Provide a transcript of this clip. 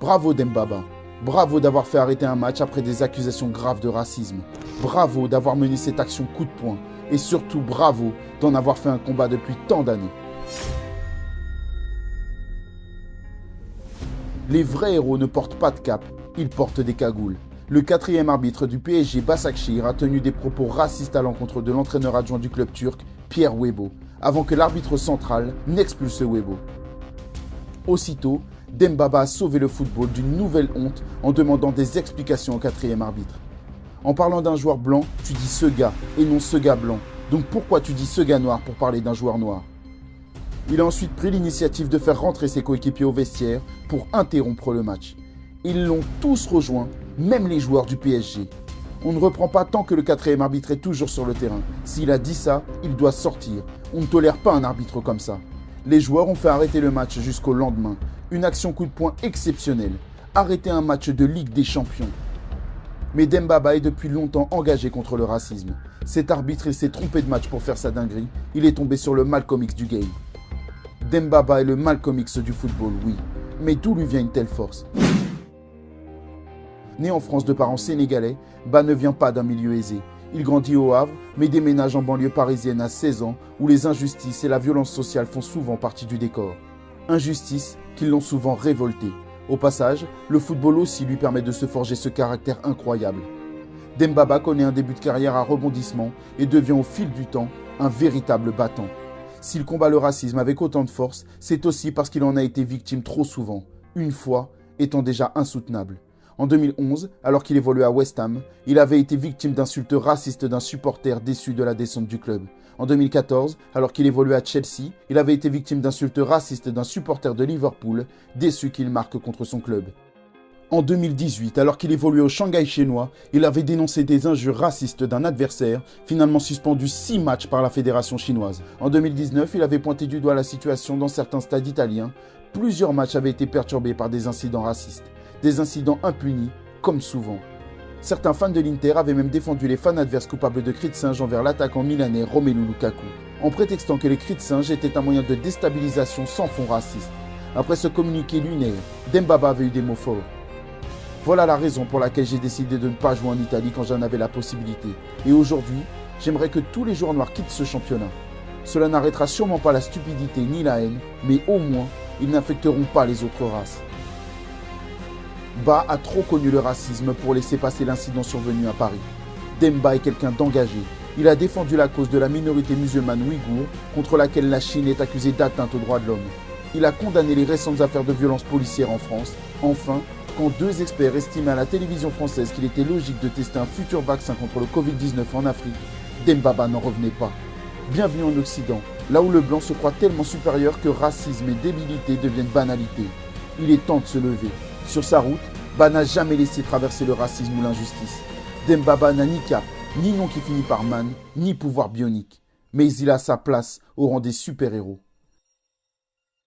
Bravo Dembaba. Bravo d'avoir fait arrêter un match après des accusations graves de racisme. Bravo d'avoir mené cette action coup de poing. Et surtout bravo d'en avoir fait un combat depuis tant d'années. Les vrais héros ne portent pas de cape, ils portent des cagoules. Le quatrième arbitre du PSG, Başakşehir, a tenu des propos racistes à l'encontre de l'entraîneur adjoint du club turc, Pierre Webo, avant que l'arbitre central n'expulse Webo. Aussitôt, Dembaba a sauvé le football d'une nouvelle honte en demandant des explications au quatrième arbitre. En parlant d'un joueur blanc, tu dis ce gars et non ce gars blanc. Donc pourquoi tu dis ce gars noir pour parler d'un joueur noir ? Il a ensuite pris l'initiative de faire rentrer ses coéquipiers au vestiaire pour interrompre le match. Ils l'ont tous rejoint, même les joueurs du PSG. On ne reprend pas tant que le quatrième arbitre est toujours sur le terrain. S'il a dit ça, il doit sortir. On ne tolère pas un arbitre comme ça. Les joueurs ont fait arrêter le match jusqu'au lendemain. Une action coup de poing exceptionnelle. Arrêter un match de Ligue des Champions. Mais Dembaba est depuis longtemps engagé contre le racisme. Cet arbitre, il s'est trompé de match pour faire sa dinguerie. Il est tombé sur le Malcolm X du game. Dembaba est le Malcolm X du football, oui. Mais d'où lui vient une telle force ? Né en France de parents sénégalais, Ba ne vient pas d'un milieu aisé. Il grandit au Havre, mais déménage en banlieue parisienne à 16 ans, où les injustices et la violence sociale font souvent partie du décor. Injustices qui l'ont souvent révolté. Au passage, le football aussi lui permet de se forger ce caractère incroyable. Dembaba connaît un début de carrière à rebondissement et devient au fil du temps un véritable battant. S'il combat le racisme avec autant de force, c'est aussi parce qu'il en a été victime trop souvent, une fois étant déjà insoutenable. En 2011, alors qu'il évoluait à West Ham, il avait été victime d'insultes racistes d'un supporter déçu de la descente du club. En 2014, alors qu'il évoluait à Chelsea, il avait été victime d'insultes racistes d'un supporter de Liverpool, déçu qu'il marque contre son club. En 2018, alors qu'il évoluait au Shanghai chinois, il avait dénoncé des injures racistes d'un adversaire, finalement suspendu 6 matchs par la fédération chinoise. En 2019, il avait pointé du doigt la situation dans certains stades italiens. Plusieurs matchs avaient été perturbés par des incidents racistes. Des incidents impunis, comme souvent. Certains fans de l'Inter avaient même défendu les fans adverses coupables de cris de singe envers l'attaquant milanais Romelu Lukaku, en prétextant que les cris de singe étaient un moyen de déstabilisation sans fond raciste. Après ce communiqué lunaire, Dembaba avait eu des mots forts. Voilà la raison pour laquelle j'ai décidé de ne pas jouer en Italie quand j'en avais la possibilité. Et aujourd'hui, j'aimerais que tous les joueurs noirs quittent ce championnat. Cela n'arrêtera sûrement pas la stupidité ni la haine, mais au moins, ils n'affecteront pas les autres races. Ba a trop connu le racisme pour laisser passer l'incident survenu à Paris. Demba est quelqu'un d'engagé. Il a défendu la cause de la minorité musulmane ouïghour contre laquelle la Chine est accusée d'atteinte aux droits de l'homme. Il a condamné les récentes affaires de violence policière en France. Enfin, quand 2 experts estimaient à la télévision française qu'il était logique de tester un futur vaccin contre le Covid-19 en Afrique, Dembaba n'en revenait pas. Bienvenue en Occident, là où le blanc se croit tellement supérieur que racisme et débilité deviennent banalité. Il est temps de se lever. Sur sa route, Ba n'a jamais laissé traverser le racisme ou l'injustice. Dembaba n'a ni cap, ni nom qui finit par man, ni pouvoir bionique. Mais il a sa place au rang des super-héros.